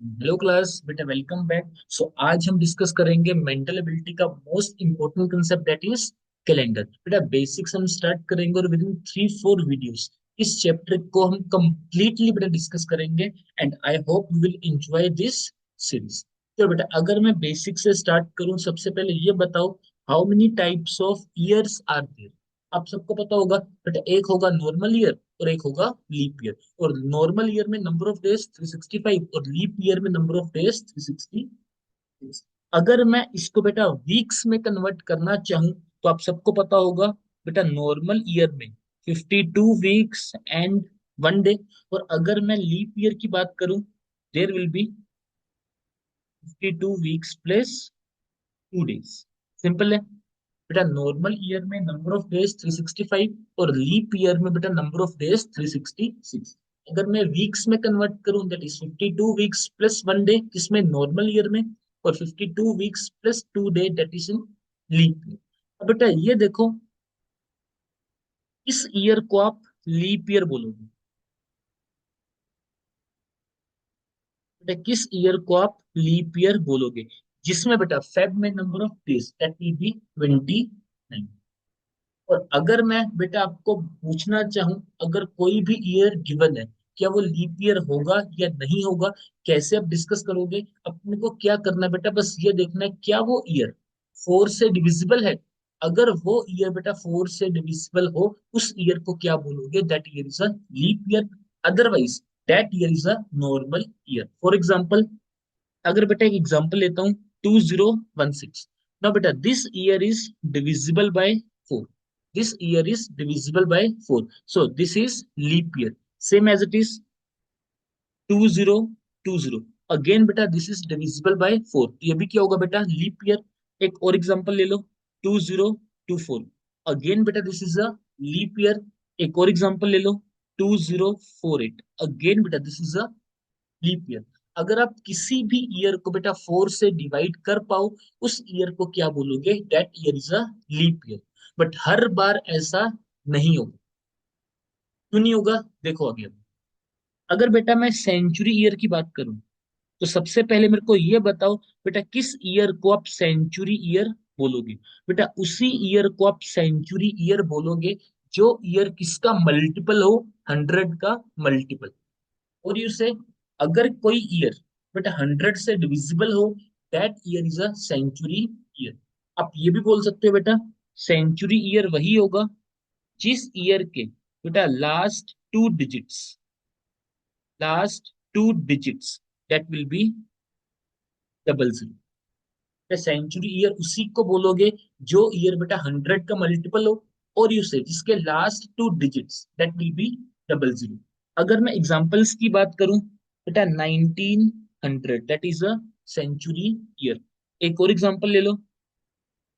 Hello class बेटा, welcome back. आज हम डिस्कस करेंगे मेंटल एबिलिटी का most important concept, that is calendar. बेटा बेसिक्स हम स्टार्ट करेंगे और विद इन 3-4 वीडियोस इस चैप्टर को हम कंप्लीटली बेटा डिस्कस करेंगे। And I hope you will enjoy this series. तो बेटा अगर मैं बेसिक से स्टार्ट करूं, सबसे पहले ये बताओ, how many types of years are there. आप सबको पता होगा बेटा, एक होगा नॉर्मल ईयर और एक होगा लीप ईयर। और नॉर्मल ईयर में नंबर ऑफ डेज 365 और लीप ईयर में नंबर ऑफ डेज 366। अगर मैं इसको बेटा वीक्स में कन्वर्ट करना चाहूं, तो आप सबको पता होगा बेटा, नॉर्मल ईयर में 52 वीक्स एंड 1 डे। और अगर मैं लीप ईयर की बात करूं, there will be 52 weeks plus 2 days. Simple है बेटा। नॉर्मल ईयर में नंबर ऑफ डेज 365 और लीप ईयर में बेटा नंबर ऑफ डेज 366। अगर मैं वीक्स में कन्वर्ट करूं, that is 52 weeks plus 1 day, जिसमें नॉर्मल ईयर में, और 52 weeks plus 2 day, that is in leap year. अब बेटा ये देखो, इस ईयर को आप लीप ईयर बोलोगे। बेटा किस ईयर को आप लीप ईयर बोलोगे, जिसमें बेटा फेब में number of days that will B 29। और अगर मैं बेटा आपको पूछना चाहूं, अगर कोई भी ईयर गिवन है, क्या वो लीप ईयर होगा या नहीं होगा, कैसे आप डिस्कस करोगे? अपने को क्या करना है बेटा, बस ये देखना है क्या वो ईयर 4 से डिविजिबल है। अगर वो ईयर बेटा 4 से डिविजिबल हो, उस ईयर को क्या बोलोगे? That year is a leap year. Otherwise that year is a normal year. For example, अगर बेटा एक एग्जाम्पल लेता हूँ, 2016। ना बेटा this year is divisible by 4। This year is divisible by 4, so this is leap year. Same as it is 2020। Again बेटा this is divisible by 4, ये भी क्या होगा बेटा? Leap year. एक और एग्जांपल ले लो, 2024। अगेन बेटा this is a leap year. एक और एग्जांपल ले लो, 2048। अगेन बेटा this is a leap year. अगर आप किसी भी ईयर को बेटा 4 से डिवाइड कर पाओ, उस ईयर को क्या बोलोगे? That year is a leap year. But हर बार ऐसा नहीं होगा। क्यों नहीं होगा? देखो आगे। अगर बेटा मैं सेंचुरी ईयर की बात करूं, तो सबसे पहले मेरे को ये बताओ बेटा, किस ईयर को आप सेंचुरी ईयर बोलोगे? बेटा उसी ईयर को आप सेंचुरी ईयर बोलोगे जो ईयर किसका मल्टीपल हो, 100 का मल्टीपल। और यू से, अगर कोई ईयर बेटा 100 से डिविजिबल हो, that year is a century year. आप ये भी बोल सकते हो बेटा, सेंचुरी ईयर वही होगा जिस ईयर के बेटा last two digits that will be 00। Century year उसी को बोलोगे जो ईयर बेटा 100 का मल्टीपल हो, और यू से जिसके last 2 digits that will be 00। अगर मैं एग्जांपल्स की बात करूं, बेटा 1900 that is a century year. एक और एग्जांपल ले लो,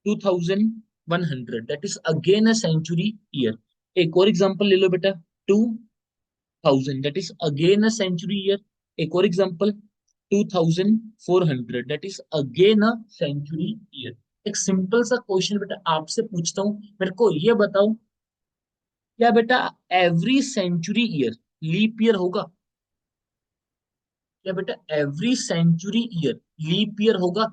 2100 that is again a century year. एक और एग्जांपल ले लो बेटा, 2000 that is again a century year. एक और example, 2400 that is again a century year. एक सिंपल सा क्वेश्चन बेटा आपसे पूछता हूँ, मेरे को ये बताओ, क्या बेटा every century year leap year होगा? क्या बेटा every century year leap year होगा?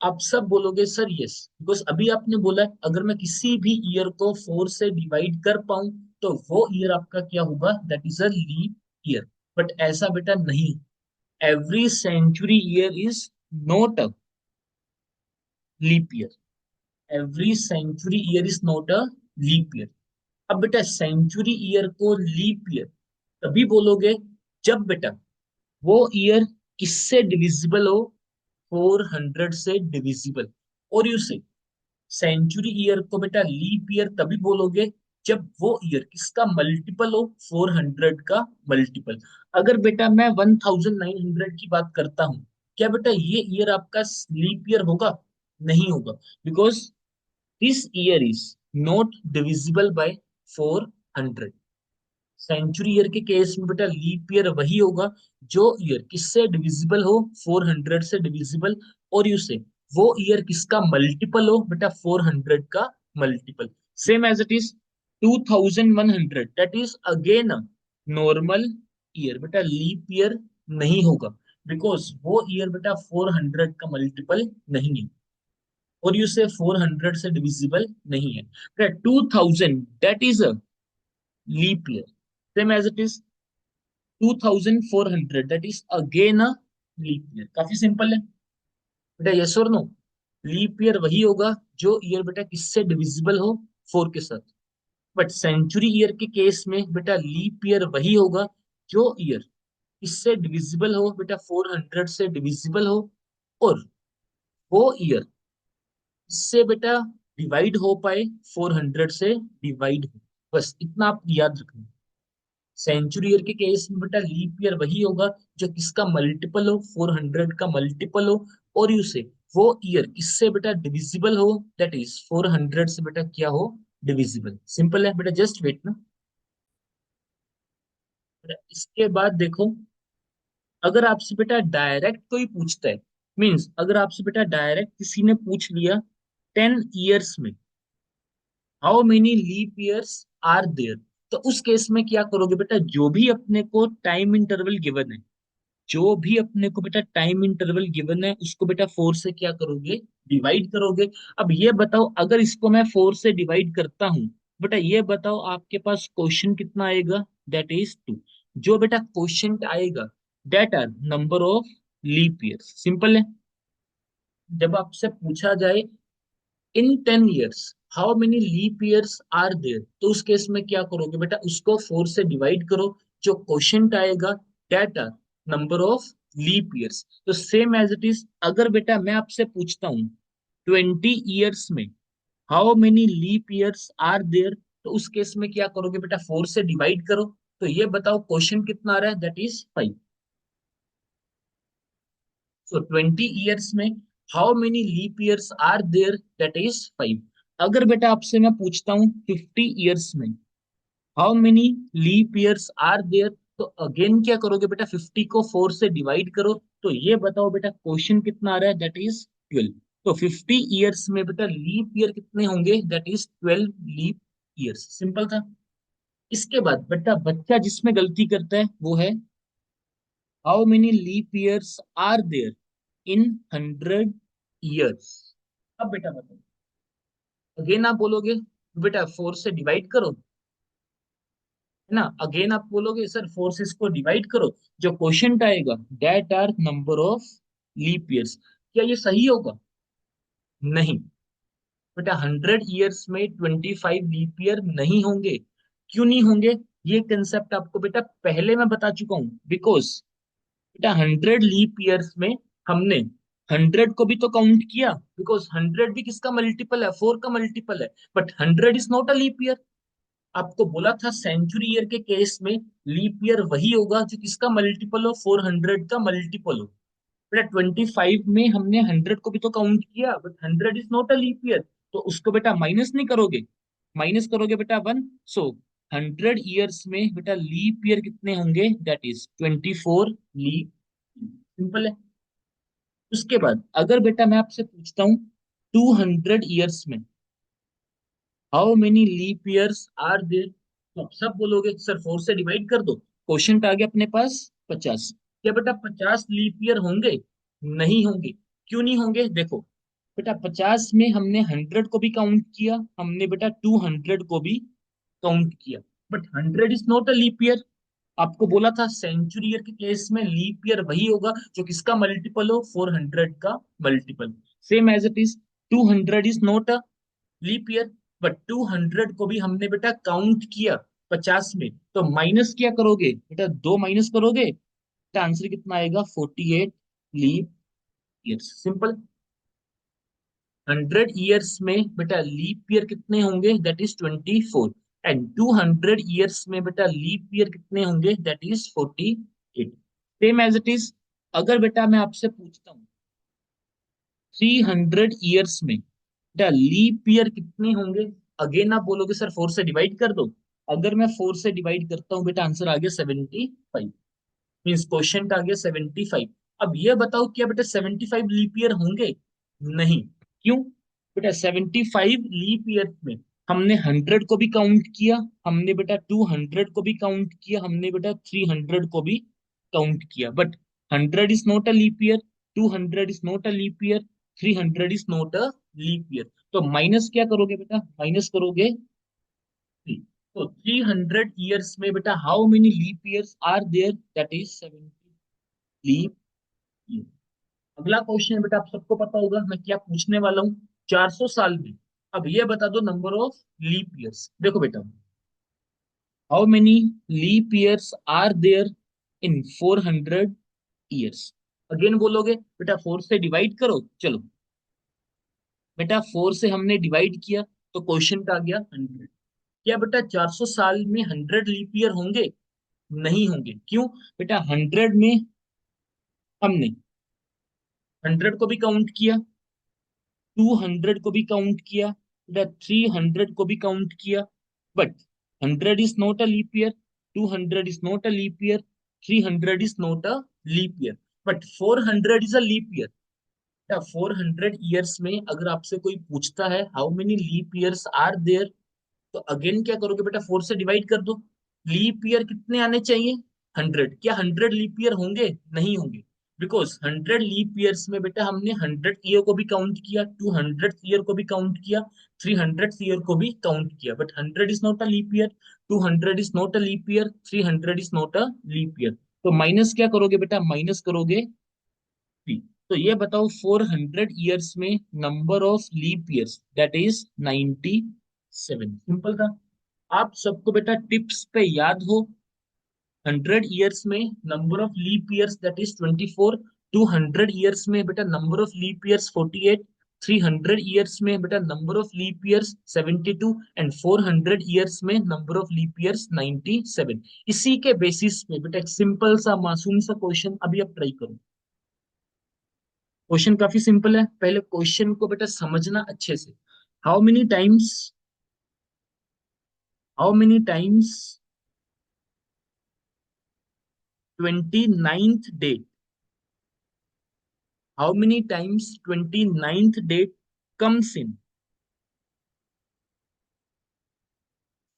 आप सब बोलोगे सर यस, बिकॉज अभी आपने बोला है अगर मैं किसी भी ईयर को 4 से डिवाइड कर पाऊं, तो वो ईयर आपका क्या होगा? That is a leap year. But ऐसा बेटा नहीं, every century year is not a leap year. Every century year is not a leap year. अब बेटा सेंचुरी ईयर को लीप ईयर तभी बोलोगे जब बेटा वो ईयर किससे डिविजिबल हो? 400 से डिविजिबल। और यू से सेंचुरी ईयर को बेटा लीप ईयर तभी बोलोगे जब वो ईयर किसका मल्टीपल हो? 400 का मल्टीपल। अगर बेटा मैं 1900 की बात करता हूं, क्या बेटा ये ईयर आपका लीप ईयर होगा? नहीं होगा, because this year is not divisible by 400। Century year के केस में बेटा लीप ईयर वही होगा जो ईयर किससे डिविजिबल हो? 400 से डिविजिबल। और यू से वो ईयर किसका मल्टीपल हो? बेटा 400 का multiple. Same as it is 2100 that is again normal year. बेटा लीप ईयर नहीं होगा, बिकॉज वो ईयर बेटा 400 का मल्टीपल नहीं है, और यू से 400 से डिविजिबल नहीं है बेटा। 2000 that is a leap year, same as it is 2400 that is again a leap year. काफी सिंपल है बेटा, यस और नो। लीप ईयर वही होगा जो ईयर बेटा किससे डिविजिबल हो, 4 के साथ। बट सेंचुरी ईयर के केस में बेटा लीप ईयर वही होगा जो ईयर इससे डिविजिबल हो बेटा, 400 से डिविजिबल हो, और वो ईयर इससे बेटा डिवाइड हो पाए, 400 से डिवाइड हो। बस इतना आप याद रखना। सेंचुरी ईयर के केस में बेटा लीप ईयर वही होगा जो किसका मल्टीपल हो, 400 का मल्टीपल हो, और यू से वो ईयर इससे बेटा डिविजिबल हो, दैट इज 400 से बेटा क्या हो, डिविजिबल। सिंपल है बेटा, जस्ट वेट ना। बेटा, इसके बाद देखो, अगर आपसे बेटा डायरेक्ट कोई पूछता है, मीन्स अगर आपसे बेटा डायरेक्ट किसी ने पूछ लिया 10 ईयर्स में how many leap years are there, तो उस केस में क्या करोगे बेटा, जो भी अपने को टाइम इंटरवल गिवन है, जो भी अपने को बेटा टाइम इंटरवल गिवन है, उसको बेटा 4 से क्या करोगे, डिवाइड करोगे। अब ये बताओ, अगर इसको मैं 4 से डिवाइड करता हूं, बेटा ये बताओ आपके पास क्वेश्चन कितना आएगा, दैट इज 2। जो बेटा क्वेश्चन आएगा, that are number of leap years. Simple है। जब आपसे पूछा जाए in 10 years how many leap years are there, तो उस केस में क्या करोगे बेटा, उसको 4 से डिवाइड करो। जो क्वेश्चन आएगा, that are number of leap years. तो सेम एज इट इज, अगर बेटा मैं आपसे पूछता हूँ 20 ईयर्स में how many leap years are there, तो उस केस में क्या करोगे बेटा, 4 से डिवाइड करो। तो ये बताओ क्वेश्चन कितना आ रहा है, दैट इज 5। सो 20 ईयर्स में how many leap years are there, that is 5। अगर बेटा आपसे मैं पूछता हूँ 50 ईयर्स में how many leap years are there, तो अगेन क्या करोगे बेटा, 50 को 4 से डिवाइड करो। तो ये बताओ बेटा क्वेश्चन कितना आ रहा है, दैट इज 12। तो 50 ईयर्स में बेटा लीप ईयर कितने होंगे, that is 12 leap years. Simple था। इसके बाद बेटा बच्चा जिसमें गलती करता है वो है how many leap years are there in 100 years. अब बेटा बताओ, अगेन आप बोलोगे बेटा 4 से डिवाइड करो, है ना। अगेन आप बोलोगे सर फोर्सेस को डिवाइड करो। जो क्वेश्चन आएगा, that are number of leap years. क्या ये सही होगा? नहीं बेटा, 100 ईयर्स में 25 लीप ईयर नहीं होंगे। क्यों नहीं होंगे? ये कंसेप्ट आपको बेटा पहले मैं बता चुका हूं। बिकॉज बेटा 100 लीप ईयर्स में हमने 100 को भी तो काउंट किया, बिकॉज 100 भी किसका मल्टीपल है, 4 का मल्टीपल है। But 100 is not a leap year. आपको बोला था सेंचुरी ईयर के केस में लीप ईयर वही होगा जो किसका मल्टीपल हो, 400 का मल्टीपल हो। बेटा 25 में हमने 100 को भी तो काउंट किया, but 100 is not a leap year. तो उसको बेटा माइनस नहीं करोगे, माइनस करोगे बेटा 1। सो 100 ईयर्स में बेटा लीप ईयर कितने होंगे, दैट इज 24 लीप। सिंपल है। उसके बाद अगर बेटा मैं आपसे पूछता हूँ 200 ईयर्स में how many leap years are there, तो आप सब बोलोगे सर 4 से डिवाइड कर दो। क्वेश्चन आ गया अपने पास 50। क्या बेटा 50 लीप ईयर होंगे? नहीं होंगे। क्यों नहीं होंगे? देखो बेटा 50 में हमने 100 को भी काउंट किया, हमने बेटा 200 को भी काउंट किया, but 100 is not a leap year. आपको बोला था सेंचुरी ईयर के केस में लीप ईयर वही होगा जो किसका मल्टीपल हो, 400 का multiple. Same as it is 200 is not a leap year, but 200 को भी हमने बेटा काउंट किया 50 में। तो माइनस क्या करोगे बेटा, दो माइनस करोगे, तो आंसर कितना आएगा, 48 लीप ईयर्स। सिंपल। 100 ईयर्स में बेटा लीप ईयर कितने होंगे, दैट इज 24। एंड 200 ईयर्स में बेटा लीप ईयर कितने होंगे, that is 48। Same as it is, अगर बेटा मैं आपसे पूछता हूँ 300 ईयर्स में बेटा लीप ईयर कितने होंगे, अगेन आप बोलोगे सर 4 से डिवाइड कर दो। अगर मैं 4 से डिवाइड करता हूँ बेटा, आंसर आ गया 75। मीन्स क्वेश्चन आ गया 75। अब ये बताओ क्या बेटा 75 लीप ईयर होंगे? नहीं। क्यों? बेटा 75 लीप ईयर में हमने 100 को भी काउंट किया, हमने बेटा 200 को भी काउंट किया, हमने बेटा 300 को भी काउंट किया। But 100 is not a leap year, 200 is not a leap year, 300 is not a leap year. तो माइनस क्या करोगे बेटा, माइनस करोगे 3. तो 300 ईयर्स में बेटा how many leap years are there, that is 70 leap year. अगला क्वेश्चन है बेटा, आप सबको पता होगा मैं क्या पूछने वाला हूँ. 400 साल में, अब ये बता दो नंबर ऑफ लीप ईयर्स. देखो बेटा, how many leap years are there in 400 years. Again बोलोगे बेटा 4 से डिवाइड करो. चलो बेटा 4 से हमने डिवाइड किया तो क्वेश्चन का आ गया 100. क्या बेटा 400 साल में 100 लीप ईयर होंगे? नहीं होंगे. क्यों? बेटा 100 में हमने 100 को भी काउंट किया, 200 को भी काउंट किया, बेटा 300 को भी काउंट किया. But 100 is not a leap year, 200 is not a leap year, 300 is not a leap year, but 400 is a leap year. 400 years में अगर आपसे कोई पूछता है how many leap years are there, तो अगेन क्या करोगे बेटा, 4 से डिवाइड कर दो. लीप ईयर कितने आने चाहिए? 100. क्या 100 लीप ईयर होंगे? नहीं होंगे. बिकॉज 100 लीप ईयर्स में बेटा हमने 100 ईयर को भी काउंट किया, 200 ईयर को भी काउंट किया, 300 ईयर को भी काउंट किया, but 100 is not a leap year, 200 is not a leap year, 300 is not a leap year. तो माइनस क्या करोगे बेटा, माइनस करोगे 3. तो ये बताओ 400 ईयर्स में number of leap years, that is 97. Simple था. आप सबको बेटा टिप्स पे याद हो, 100 ईयर्स में number of leap years that is 24, 200 years में बेटा number of leap years 48, 300 years में बेटा number of leap years 72, and 400 years में नंबर ऑफ लीप ईयर्स 97. इसी के बेसिस पे बेटा एक सिंपल सा मासूम सा क्वेश्चन अभी आप ट्राई करो. क्वेश्चन काफी सिंपल है, पहले क्वेश्चन को बेटा समझना अच्छे से. How many times, how many times 29th date, how many times 29th date comes in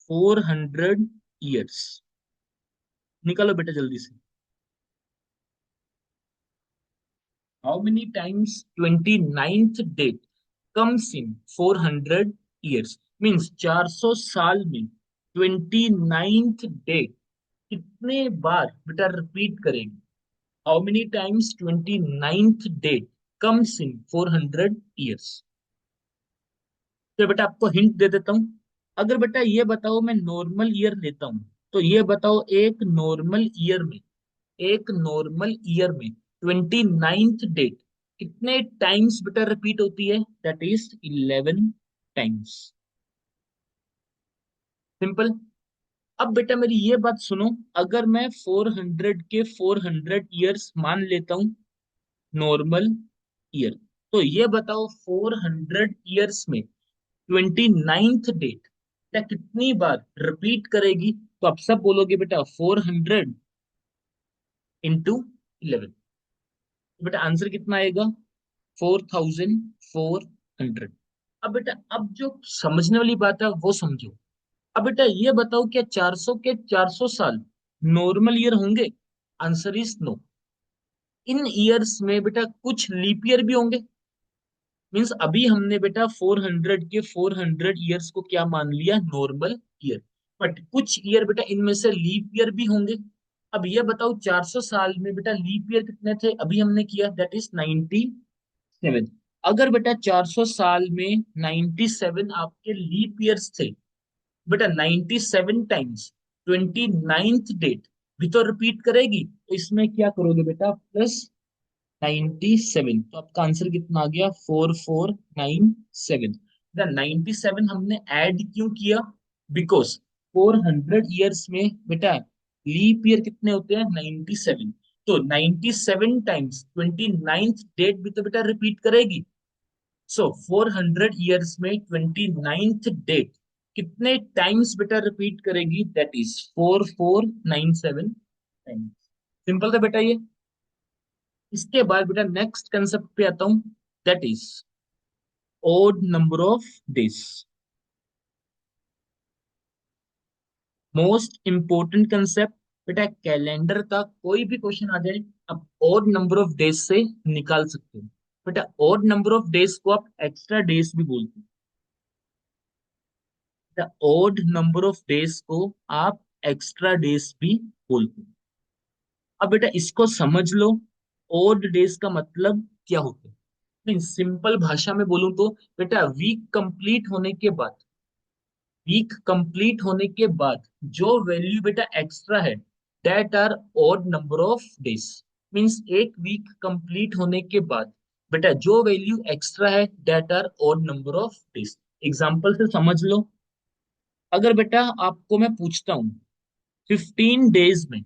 400 years? निकालो बेटा जल्दी से. How many times 29th date comes in 400 years? Means 400 साल में 29th date कितने बार बेटा रिपीट करेंगे? How many times 29th date comes in 400 years? तो बेटा आपको हिंट दे देता हूं. अगर बेटा ये बताओ मैं नॉर्मल ईयर लेता हूं, तो ये बताओ एक नॉर्मल ईयर में, एक नॉर्मल ईयर में 29th डेट कितने टाइम्स बेटा रिपीट होती है? That is 11 times. सिंपल. अब बेटा मेरी ये बात सुनो, अगर मैं 400 के 400 ईयर्स मान लेता हूं नॉर्मल ईयर, तो ये बताओ 400 ईयर्स में 29th डेट क्या कितनी बार रिपीट करेगी? तो आप सब बोलोगे बेटा 400 इंटू 11. बेटा आंसर कितना आएगा? 4400. अब बेटा अब जो समझने वाली बात है वो समझो. अब बेटा ये बताओ क्या 400 के 400 साल नॉर्मल ईयर होंगे? Answer is no. इन ईयर्स में बेटा कुछ लीप ईयर भी होंगे. मीन्स अभी हमने बेटा 400 के 400 ईयर्स को क्या मान लिया? Normal year. बट कुछ ईयर बेटा इनमें से लीप ईयर भी होंगे. अब ये बताओ 400 साल में बेटा लीप ईयर कितने थे? अभी हमने किया दैट इज 97. अगर बेटा 400 साल में 97 आपके लीप ईयर्स थे, बेटा 97 टाइम्स 29th डेट भी तो रिपीट करेगी. तो इसमें क्या करोगे बेटा, प्लस 97. तो आपका आंसर कितना आ गया? 4497. 97 हमने ऐड क्यों किया? बिकॉज 400 ईयर्स में बेटा लीप ईयर कितने होते हैं? 97. तो 97 टाइम्स 29th डेट भी तो बेटा रिपीट करेगी. सो 400 ईयर्स में 29th डेट कितने टाइम्स बेटा रिपीट करेगी? That is 4497 times. सिंपल था बेटा ये. इसके बाद बेटा नेक्स्ट कंसेप्ट पे आता हूं, that is odd number of days. Most important concept बेटा कैलेंडर का कोई भी क्वेश्चन आ जाए, आप ओड नंबर ऑफ डेज से निकाल सकते हो। बेटा ओड नंबर ऑफ डेज को आप एक्स्ट्रा डेज भी बोलते हो। बेटा ओड नंबर ऑफ डेज को आप एक्स्ट्रा डेज भी बोलते हो। अब बेटा इसको समझ लो, ओड डेज का मतलब क्या होता है। नहीं, सिंपल भाषा में बोलूं तो बेटा वीक कंप्लीट होने के बाद जो वैल्यू बेटा एक्स्ट्रा है, that are odd number of days. Means एक वीक कंप्लीट होने के बाद बेटा जो वैल्यू एक्स्ट्रा है, that are odd number of days. Example से समझ लो, अगर बेटा आपको मैं पूछता हूँ 15 डेज में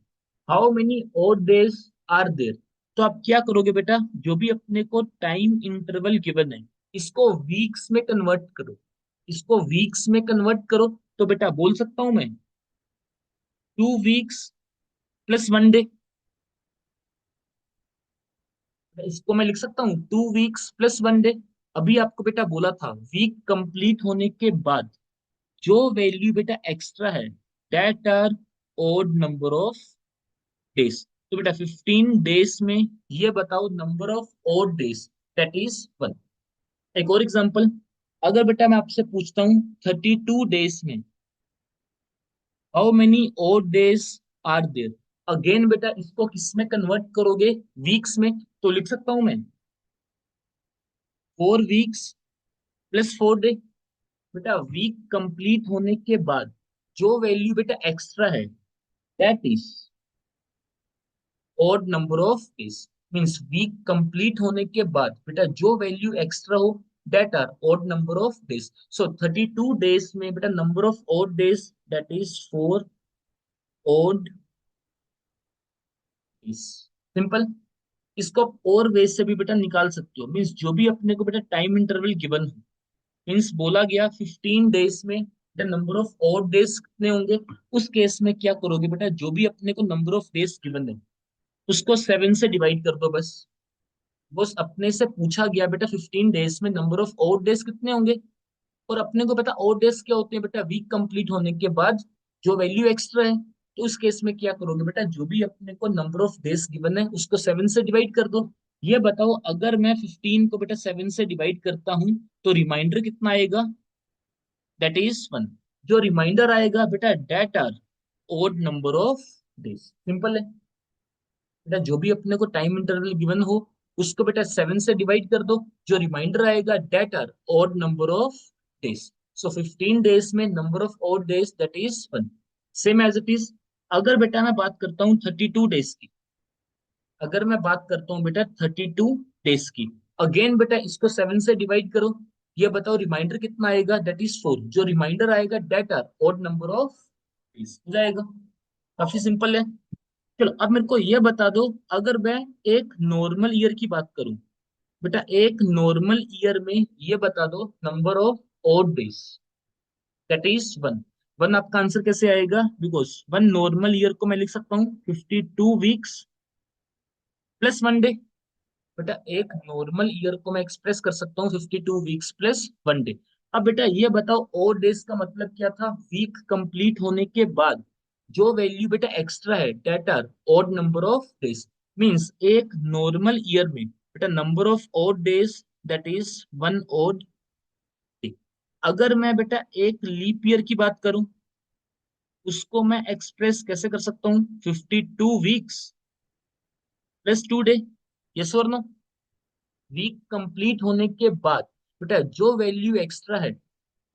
how many odd days are there, तो आप क्या करोगे बेटा, जो भी अपने को टाइम इंटरवल गिवन है, इसको वीक्स में कन्वर्ट करो। इसको वीक्स में कन्वर्ट करो तो बेटा बोल सकता हूं मैं 2 वीक्स प्लस 1 डे। इसको मैं लिख सकता हूँ 2 वीक्स प्लस 1 डे। अभी आपको बेटा बोला था वीक कंप्लीट होने के बाद जो वैल्यू बेटा एक्स्ट्रा है, that are odd number of days. तो बेटा 15 डेज में ये बताओ number of odd days, that is 1। एक और एग्जांपल, अगर बेटा मैं आपसे पूछता हूँ 32 डेज में how many odd days are there, again बेटा इसको किस में कन्वर्ट करोगे, वीक्स में। तो लिख सकता हूं मैं 4 वीक्स प्लस 4 डे। बेटा वीक कंप्लीट होने के बाद जो वैल्यू बेटा एक्स्ट्रा है, that is odd number of days। Means week complete होने के बाद बेटा जो वैल्यू एक्स्ट्रा हो, that are odd number of days। So 32 days में बेटा number of odd days that is 4 odd days। सिंपल। इसको आप और वे से भी बेटा निकाल सकते हो। मींस जो भी अपने को बेटा टाइम इंटरवल गिवन हो, मींस बोला गया 15 डेज में the number of odd days कितने होंगे, उस केस में क्या करोगे बेटा, जो भी अपने को नंबर ऑफ डेज गिवन है उसको 7 से डिवाइड कर दो बस। बस अपने से पूछा गया बेटा 15 डेज में नंबर ऑफ ओड डेज कितने होंगे, और अपने को पता ओड डेज क्या होते हैं बेटा, वीक कंप्लीट होने के बाद जो वैल्यू एक्स्ट्रा है। तो उस केस में क्या करोगे बेटा, जो भी अपने को नंबर ऑफ डेज गिवन है उसको 7 से डिवाइड कर दो। ये बताओ अगर मैं 15 को बेटा 7 से डिवाइड करता हूं तो रिमाइंडर कितना आएगा, दैट इज 1। जो रिमाइंडर आएगा बेटा that are odd number of days. Simple है बेटा, जो भी अपने को टाइम इंटरवल गिवन हो उसको बेटा 7 से डिवाइड कर दो, जो रिमाइंडर आएगा date are odd number of days. So 15 days में number of odd days that is 1। Same as it is, अगर बेटा मैं बात करता हूँ 32 डेज की, अगर मैं बात करता हूँ बेटा 32 डेज की, अगेन बेटा इसको 7 से डिवाइड करो। ये बताओ रिमाइंडर कितना आएगा, दैट इज 4। जो रिमाइंडर आएगा date are odd number of days हो जाएगा। काफी सिंपल है। चलो अब मेरे को ये बता दो, अगर मैं एक नॉर्मल ईयर की बात करूं, बेटा एक नॉर्मल ईयर में ये बता दो number of odd days, that is 1। 1 आपका आंसर कैसे आएगा, बिकॉज 1 नॉर्मल ईयर को मैं लिख सकता हूँ 52 वीक्स प्लस 1 डे। बेटा एक नॉर्मल ईयर को मैं एक्सप्रेस कर सकता हूँ 52 वीक्स प्लस 1 डे। अब बेटा ये बताओ ओड डेज का मतलब क्या था, वीक कंप्लीट होने के बाद जो वैल्यू बेटा एक्स्ट्रा है, that are odd number of days. Means एक नॉर्मल ईयर में बेटा number of odd days that is 1 odd day. अगर मैं बेटा एक लीप ईयर की बात करूं, उसको मैं एक्सप्रेस कैसे कर सकता हूँ, 52 वीक्स प्लस 2 डे। यस और नो, वीक कंप्लीट होने के बाद बेटा जो वैल्यू एक्स्ट्रा है,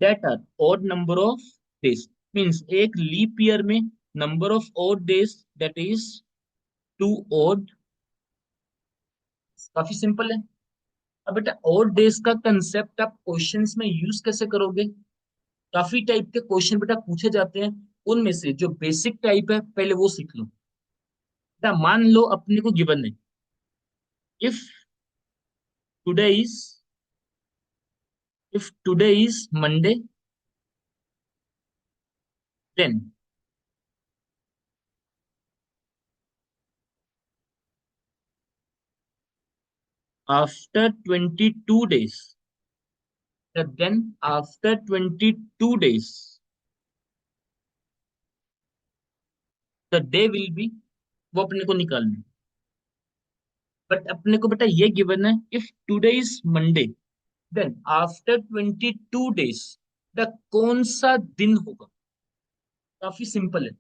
that are odd number of days। Means एक लीप ईयर में number of odd days that is 2 odd। काफी सिंपल है। अब बेटा odd days का कंसेप्ट आप क्वेश्चंस में यूज कैसे करोगे, काफी टाइप के क्वेश्चन बेटा पूछे जाते हैं, उनमें से जो बेसिक टाइप है पहले वो सीख लो। बेटा मान लो अपने को गिवन है, if today is if today is Monday, then after 22 days, then after 22 days the day will be, वो अपने को निकालना है। बट अपने को बेटा ये गिवन है, if today is Monday then after 22 days the कौन सा दिन होगा। काफी सिंपल है।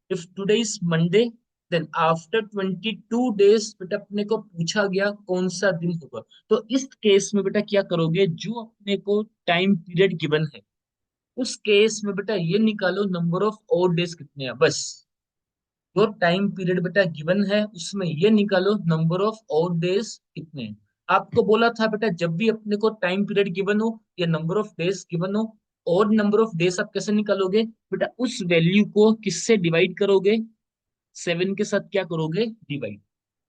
If today is Monday then after 22 days बेटा अपने को पूछा गया कौन सा दिन होगा। तो इस केस में बेटा क्या करोगे, जो अपने को टाइम पीरियड गिवन है उस केस में बेटा ये निकालो नंबर ऑफ और डेज कितने हैं बस। जो टाइम पीरियड बेटा गिवन है उसमें ये निकालो नंबर ऑफ और डेज कितने हैं। आपको बोला था बेटा जब भी अपने को टाइम पीरियड गिवन हो या नंबर ऑफ डेज गिवन हो, और नंबर ऑफ डेज आप कैसे निकालोगे बेटा, उस वैल्यू को किससे डिवाइड करोगे, 7 के साथ क्या करोगे, डिवाइड।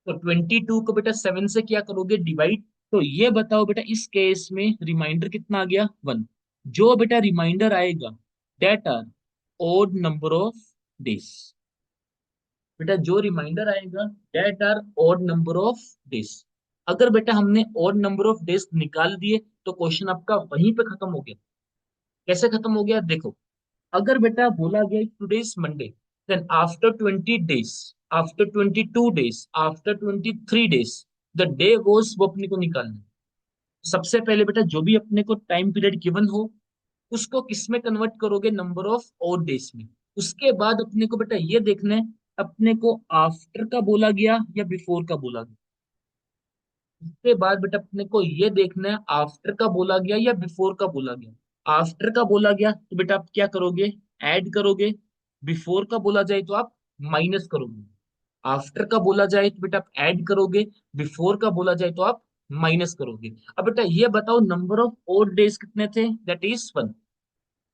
तो 22 को बेटा 7 से क्या करोगे, डिवाइड। तो ये बताओ बेटा इस केस में रिमाइंडर कितना आ गया, 1। जो बेटा रिमाइंडर आएगा date are odd number of days. बेटा जो रिमाइंडर आएगा date are odd number of days. अगर बेटा हमने ओड नंबर ऑफ डेज निकाल दिए तो क्वेश्चन आपका वहीं पे खत्म हो गया। कैसे खत्म हो गया देखो, अगर बेटा बोला गया today is Monday then after 20 days, after 22 days, after 23 days the day was, वो अपने को निकालना है। सबसे पहले बेटा जो भी अपने को टाइम पीरियड गिवन हो उसको किस में कन्वर्ट करोगे, नंबर ऑफ और डेज में। उसके बाद अपने को बेटा ये देखना है अपने को आफ्टर का बोला गया या बिफोर का बोला गया। उसके बाद बेटा अपने को ये देखना है आफ्टर का बोला गया या बिफोर का बोला गया। आफ्टर का बोला गया तो बेटा आप क्या करोगे, ऐड करोगे। बिफोर का बोला जाए तो आप माइनस करोगे। आफ्टर का बोला जाए तो बेटा आप ऐड करोगे, बिफोर का बोला जाए तो आप माइनस करोगे। अब बेटा ये बताओ नंबर ऑफ ओड डेज कितने थे, दैट इज 1।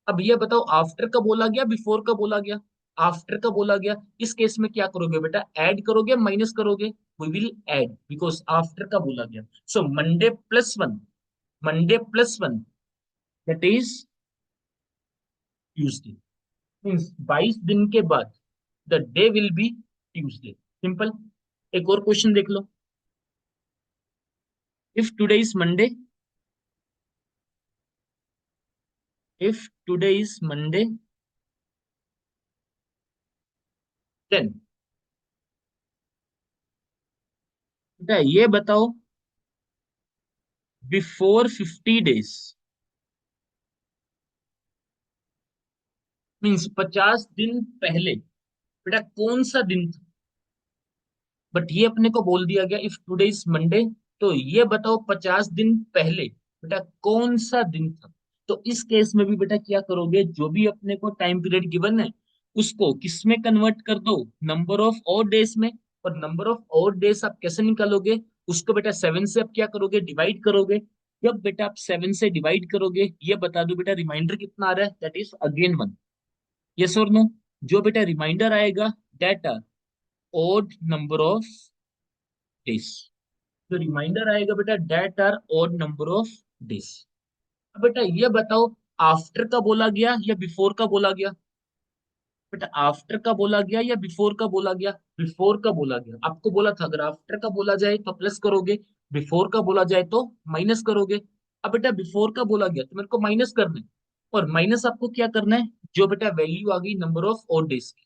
अब ये बताओ आफ्टर का बोला गया बिफोर का बोला गया। आफ्टर का बोला गया, इस केस में क्या करोगे बेटा, ऐड करोगे माइनस करोगे। We will add because after का बोला गया। So Monday plus 1, Monday plus 1 that is Tuesday. Means 22 दिन के बाद the day will be Tuesday. Simple. एक और क्वेश्चन देख लो। If today is Monday, if today is Monday then बेटा ये बताओ बिफोर 50 डेज, मीन्स 50 दिन पहले बेटा कौन सा दिन था। बट ये अपने को बोल दिया गया इफ टुडे इज मंडे, तो ये बताओ 50 दिन पहले बेटा कौन सा दिन था। तो इस केस में भी बेटा क्या करोगे, जो भी अपने को टाइम पीरियड गिवन है उसको किस में कन्वर्ट कर दो, नंबर ऑफ और डेज में। और नंबर ऑफ और डेज आप कैसे निकालोगे, उसको बेटा 7 से आप क्या करोगे, डिवाइड करोगे। जब बेटा आप 7 से डिवाइड करोगे ये बता दो बेटा रिमाइंडर कितना आ रहा है, दैट इज अगेन 1। यस और नो। जो बेटा रिमाइंडर आएगा that are odd number of days. जो रिमाइंडर आएगा बेटा that are odd number of days. अब बेटा ये बताओ आफ्टर का बोला गया या बिफोर का बोला गया। बेटा आफ्टर का बोला गया या बिफोर का बोला गया, बिफोर का बोला गया। आपको बोला था अगर आफ्टर का बोला जाए तो प्लस करोगे, बिफोर का बोला जाए तो माइनस करोगे। अब बेटा बिफोर का बोला गया तो मेरे को माइनस करना है। और माइनस आपको क्या करना है, जो बेटा वैल्यू आ गई नंबर ऑफ और डेज की,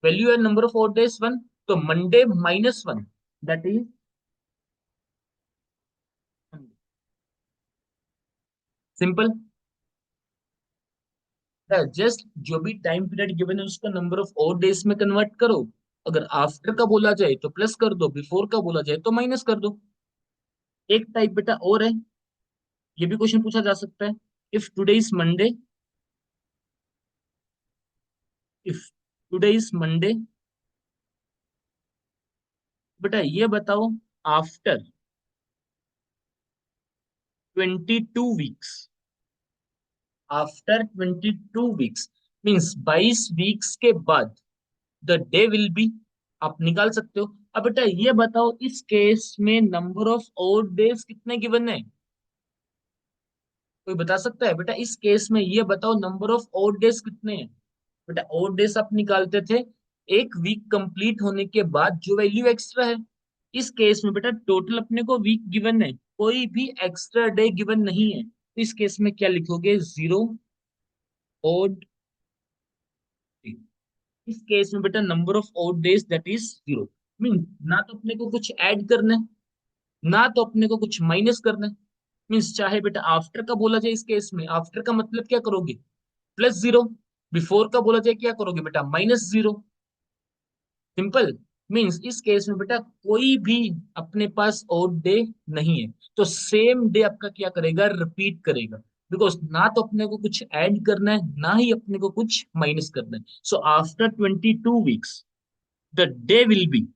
वैल्यू है नंबर ऑफ और डेज 1, तो Monday -1 that is simple. Just जो भी टाइम पीरियड गिवन है उसका नंबर ऑफ और डेज में कन्वर्ट करो। अगर आफ्टर का बोला जाए तो प्लस कर दो, बिफोर का बोला जाए तो माइनस कर दो। एक टाइप बेटा और है, ये भी क्वेश्चन पूछा जा सकता है। If today is Monday, if today is Monday बेटा ये बताओ after 22 weeks, after 22 weeks means 22 weeks के बाद द डे विल बी, आप निकाल सकते हो। अब बेटा ये बताओ इस केस में नंबर ऑफ और डेज कितने गिवन है, कोई बता सकता है बेटा इस केस में ये बताओ नंबर ऑफ और डेज कितने हैं। बेटा और डेज आप निकालते थे एक वीक कंप्लीट होने के बाद जो वैल्यू एक्स्ट्रा है। इस केस में बेटा टोटल अपने को वीक गिवन है, कोई भी एक्स्ट्रा डे गिवन नहीं है, तो इस केस में क्या लिखोगे, 0 ओड। इस केस में बेटा number of odd days that is zero. Mean ना तो अपने को कुछ ऐड करना है, ना तो अपने को कुछ माइनस करना है। मीन्स चाहे बेटा आफ्टर का बोला जाए, इस केस में आफ्टर का मतलब क्या करोगे, प्लस जीरो। बिफोर का बोला जाए क्या करोगे बेटा, माइनस जीरो। सिंपल। मीन्स इस केस में बेटा कोई भी अपने पास ओड डे नहीं है, तो सेम डे आपका क्या करेगा, रिपीट करेगा। बिकॉज ना तो अपने को कुछ ऐड करना है, ना ही अपने को कुछ माइनस करना है। So after 22 weeks the day will be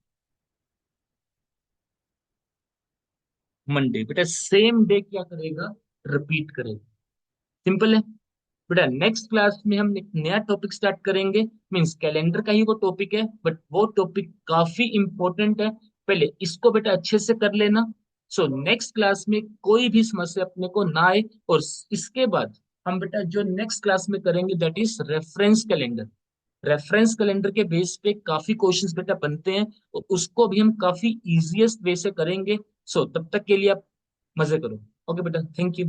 Monday. बेटा सेम डे क्या करेगा, रिपीट करेगा। सिंपल है। बेटा नेक्स्ट क्लास में हम एक नया टॉपिक स्टार्ट करेंगे। मीन्स कैलेंडर का ही वो टॉपिक है, बट वो टॉपिक काफी इंपॉर्टेंट है। पहले इसको बेटा अच्छे से कर लेना। सो नेक्स्ट क्लास में कोई भी समस्या अपने को ना आए। और इसके बाद हम बेटा जो नेक्स्ट क्लास में करेंगे that is reference calendar. Reference calendar के बेस पे काफी क्वेश्चंस बेटा बनते हैं, और उसको भी हम काफी इजीएस्ट वे से करेंगे। सो तब तक के लिए आप मजे करो। ओके बेटा, थैंक यू।